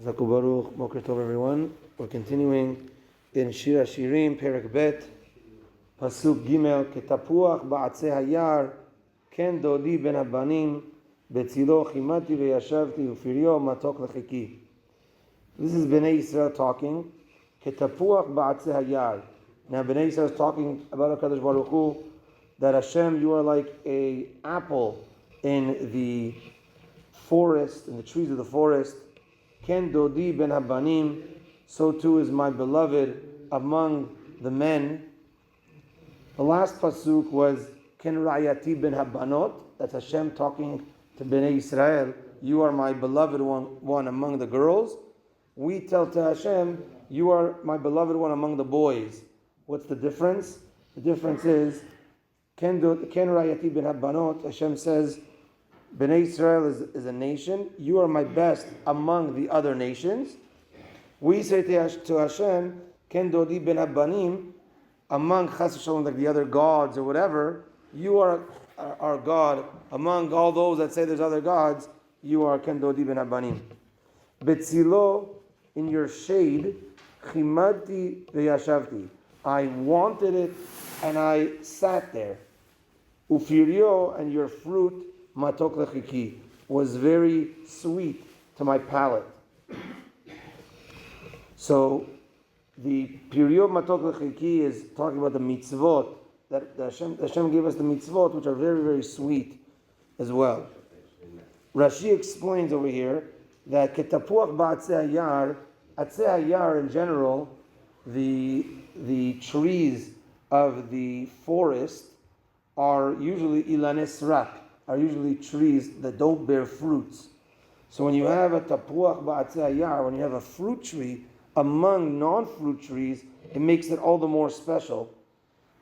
Baruch, Boker Tov everyone. We're continuing in Shir HaShirim Perek Bet, Pasuk Gimel, Ketapuach ba'atzeh hayar, ken dodi ben habanim, betzilo chimati veyashavti ufiryo matok lechiki. This is Bnei Yisrael talking. Ketapuach ba'atzeh hayar. Now Bnei Yisrael is talking about HaKadosh Baruch Hu, that Hashem, you are like a apple in the forest, in the trees of the forest. Ken dodi ben habanim, so too is my beloved among the men. The last pasuk was Ken ra'yati ben habanot. That's Hashem talking to Bnei Yisrael. You are my beloved one among the girls. We tell to Hashem, you are my beloved one among the boys. What's the difference? The difference is Ken ra'yati ben habanot. Hashem says, Bnei Yisrael is a nation. You are my best among the other nations. We say to Hashem, Ken dodi ben habanim, among chas v'shalom, like the other gods or whatever. You are our God among all those that say there's other gods. You are Ken dodi ben habanim. Betzilo, in your shade, chimati v'yashavti. I wanted it and I sat there. Ufiryo, and your fruit, matok lechiki, was very sweet to my palate. So the Piryo matok lechiki is talking about the mitzvot, that Hashem gave us the mitzvot, which are very, very sweet as well. Rashi explains over here that ketapuach ba'atzeh hayar, atzeh hayar in general, the trees of the forest are usually ilanes rak, are usually trees that don't bear fruits. So when you have a tapuach ba'atzeh hayar, when you have a fruit tree among non-fruit trees, it makes it all the more special.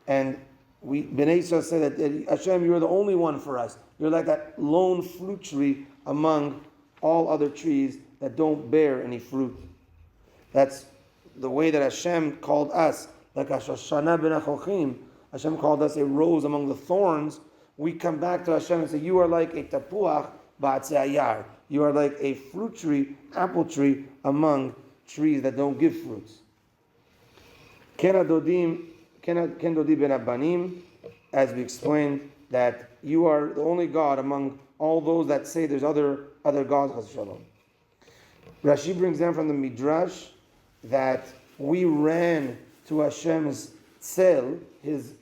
And Bnei Yisrael say that Hashem, you're the only one for us. You're like that lone fruit tree among all other trees that don't bear any fruit. That's the way that Hashem called us, like Shoshana ben Achochim. Hashem called us a rose among the thorns. We come back to Hashem and say, you are like a tapuach ba'atzeh hayar. You are like a fruit tree, apple tree among trees that don't give fruits. Ken dodi ben habanim, as we explained, that you are the only God among all those that say there's other gods. Chas v'shalom. Rashi brings down from the Midrash that we ran to Hashem's tzel, his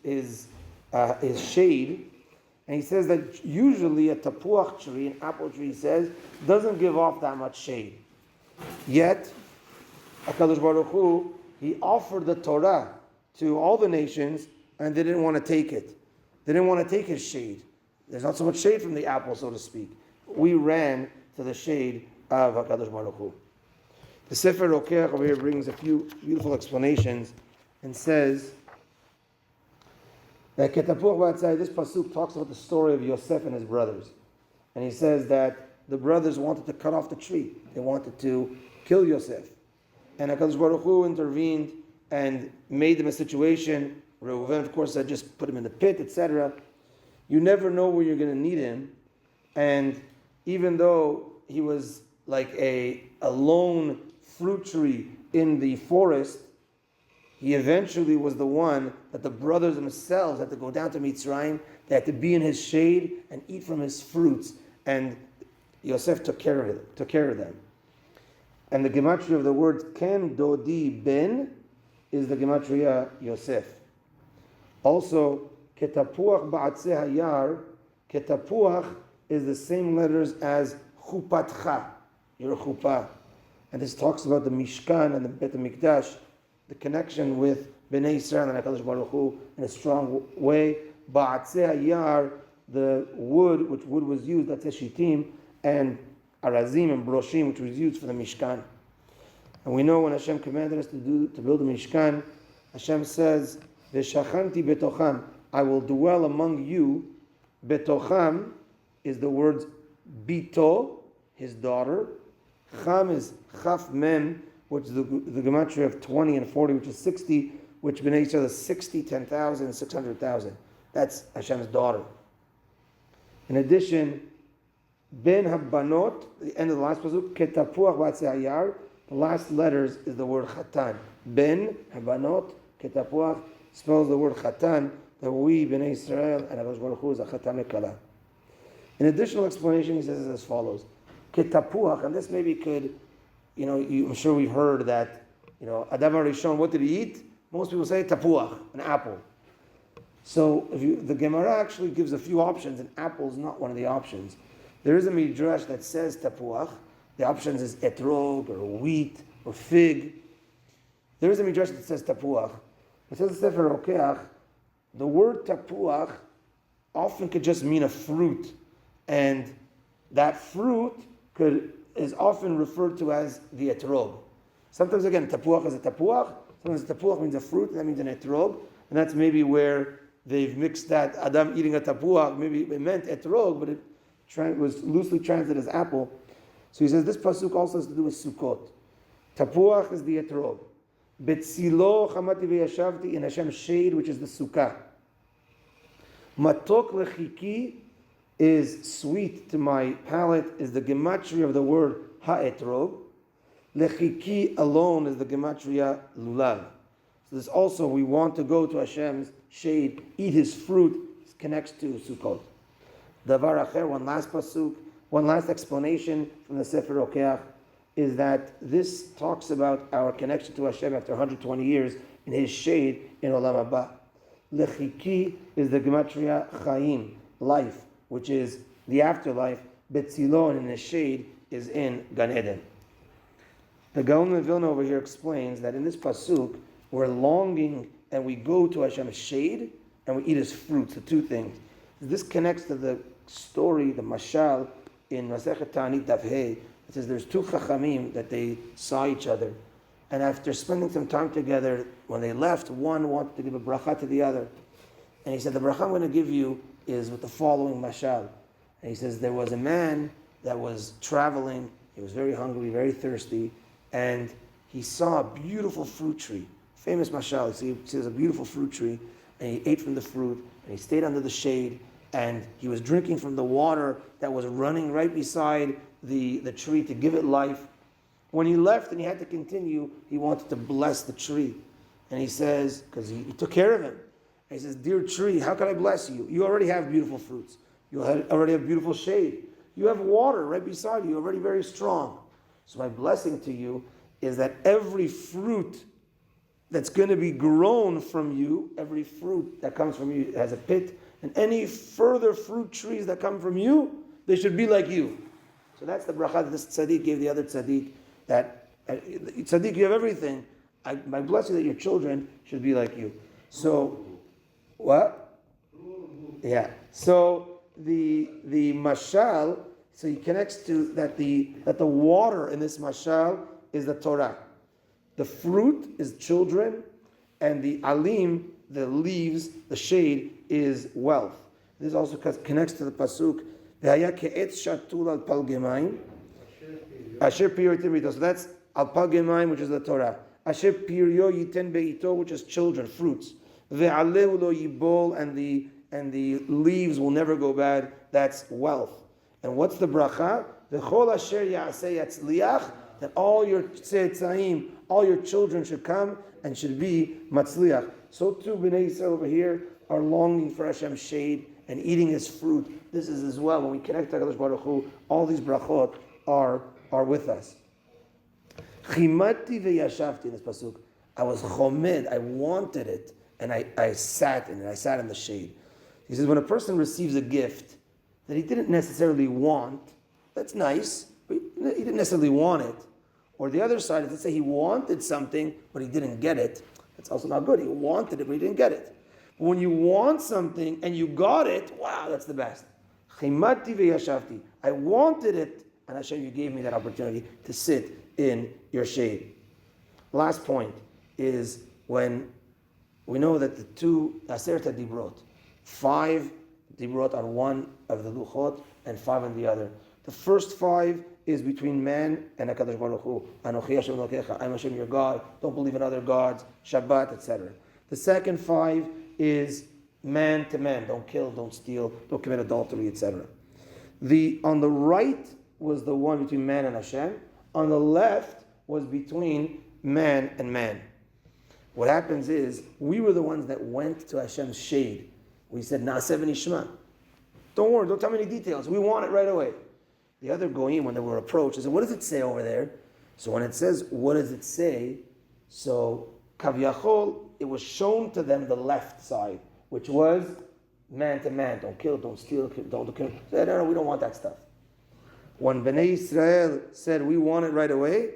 shade, and he says that usually a tapuach tree, an apple tree, he says, doesn't give off that much shade. Yet, HaKadosh Baruch Hu, he offered the Torah to all the nations, and they didn't want to take it. They didn't want to take his shade. There's not so much shade from the apple, so to speak. We ran to the shade of HaKadosh Baruch Hu. The Sefer Rokeach over here brings a few beautiful explanations and says that Ketapuach ba'atzeh, this pasuk talks about the story of Yosef and his brothers. And he says that the brothers wanted to cut off the tree. They wanted to kill Yosef. And HaKadosh Baruch Hu intervened and made them a situation. Reuven, of course, said just put him in the pit, etc. You never know where you're going to need him. And even though he was like a lone fruit tree in the forest, he eventually was the one that the brothers themselves had to go down to Mitzrayim. They had to be in his shade and eat from his fruits. And Yosef took care of them. And the gematria of the word Ken dodi ben is the gematria Yosef. Also, ketapuach ba'atzeh hayar, ketapuach is the same letters as chupatcha, your chuppah. And this talks about the Mishkan and the Bet HaMikdash, the connection with Bnei Yisrael and HaKadosh Baruch Hu in a strong way. Ba'atzeh hayar, the wood, which wood was used, that's Shitim, and Arazim and Broshim, which was used for the Mishkan. And we know when Hashem commanded us to build the Mishkan, Hashem says, V'shachanti betocham, I will dwell among you. Betocham is the words Bito, his daughter. Cham is Chaf Mem, which is the gematria of 20 and 40, which is 60, which Bnei Yisrael is 60, 10,000, 600,000. That's Hashem's daughter. In addition, Ben habanot, the end of the last pasuk, ketapuach b'atzei. The last letters is the word chatan. Ben habanot ketapuach spells the word chatan, that we, Bnei Yisrael, and HaKadosh Baruch Hu is a chatan lekala. An additional explanation, he says, is as follows. Ketapuach, and this maybe could, I'm sure we've heard that, Adam HaRishon, what did he eat? Most people say tapuach, an apple. So the Gemara actually gives a few options, and apple is not one of the options. There is a midrash that says tapuach. The options is etrog, or wheat, or fig. There is a midrash that says tapuach. It says in Sefer Rokeach, the word tapuach often could just mean a fruit, and that fruit is often referred to as the etrog. Sometimes again, tapuach is a tapuach. Sometimes tapuach means a fruit, and that means an etrog, and that's maybe where they've mixed that Adam eating a tapuach. Maybe it meant etrog, but it was loosely translated as apple. So he says this pasuk also has to do with Sukkot. Tapuach is the etrog. Betzilo chamati v'yashavti, in Hashem's shade, which is the sukkah. Matok lechiki is sweet to my palate, is the gematria of the word ha'etrog. Lechiki alone is the gematria lulav. So this also, we want to go to Hashem's shade, eat his fruit. It connects to Sukkot. Davar acher, one last pasuk, one last explanation from the Sefer Rokeach, is that this talks about our connection to Hashem after 120 years in his shade in Olam Haba. Lechiki is the gematria chaim, life, which is the afterlife. Betzilon, in his shade, is in Gan Eden. The Gaon of Vilna over here explains that in this pasuk, we're longing and we go to Hashem's shade and we eat his fruits, the two things. This connects to the story, the mashal, in Masechet Ta'anit Daf Hey. It says there's two chachamim that they saw each other. And after spending some time together, when they left, one wanted to give a bracha to the other. And he said, the bracha I'm going to give you is with the following mashal. And he says, there was a man that was traveling. He was very hungry, very thirsty. And he saw a beautiful fruit tree. Famous mashal. He sees a beautiful fruit tree. And he ate from the fruit. And he stayed under the shade. And he was drinking from the water that was running right beside the tree to give it life. When he left and he had to continue, he wanted to bless the tree. And he says, because he took care of him. And he says, dear tree, how can I bless you? You already have beautiful fruits. You already have beautiful shade. You have water right beside you, already very strong. So my blessing to you is that every fruit that's going to be grown from you, every fruit that comes from you has a pit, and any further fruit trees that come from you, they should be like you. So that's the bracha that this tzaddik gave the other tzaddik, that tzaddik, you have everything. My blessing that your children should be like you. So, what? Yeah. So the mashal, so he connects to that the water in this mashal is the Torah. The fruit is children, and the alim, the leaves, the shade, is wealth. This also connects to the pasuk. Asher piryo yiten beito. So that's al pal gemaim, which is the Torah. Asher piryo yiten beito, which is children, fruits. Ve'alehu lo yibol, and the leaves will never go bad. That's wealth. And what's the bracha? V'chol asher ya'aseh yatzliach, that all your tzetzaim, all your children should come and should be matzliach. So too, Bnei Yisrael over here are longing for Hashem's shade and eating his fruit. This is as well, when we connect to HaKadosh Baruch Hu, all these brachot are with us. Chimati v'yashavti, in this pasuk. I was chomed, I wanted it, and I sat in it, I sat in the shade. He says, when a person receives a gift that he didn't necessarily want, that's nice, but he didn't necessarily want it. Or the other side is, let's say he wanted something, but he didn't get it. That's also not good. He wanted it, but he didn't get it. But when you want something and you got it, wow, that's the best. Chimati v'yashavti. I wanted it, and Hashem, you gave me that opportunity to sit in your shade. Last point is when we know that the two Aseret Dibrot, 5 Dibrot on one of the Luchot and 5 on the other. The first 5 is between man and HaKadosh Baruch Hu. Anochi Hashem Elokecha, I'm Hashem your God, don't believe in other gods, Shabbat, etc. The second 5 is man to man, don't kill, don't steal, don't commit adultery, etc. On the right was the one between man and Hashem. On the left was between man and man. What happens is, we were the ones that went to Hashem's shade. We said, Na'aseh v'nishma. Don't worry, don't tell me any details. We want it right away. The other goyim, when they were approached, they said, what does it say over there? So when it says, what does it say? So, Kavyachol, it was shown to them the left side, which was man to man. Don't kill, don't steal, don't kill. They said, no, we don't want that stuff. When Bnei Yisrael said, we want it right away,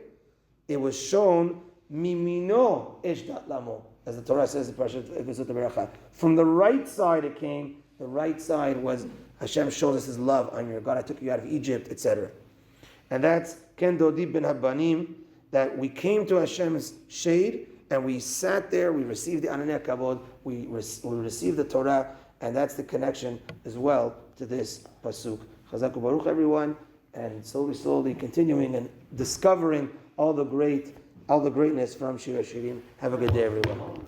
it was shown, Mimino ishdat lamo, as the Torah says in Parashat. From the right side it came. The right side was Hashem shows us His love on your God. I took you out of Egypt, etc. And that's Ken Dodi ben Habanim, that we came to Hashem's shade and we sat there. We received the Ananei Kavod. We received the Torah, and that's the connection as well to this pasuk. Chazak Baruch, everyone, and slowly continuing and discovering all the greatness from Shir HaShirim. Have a good day, everyone.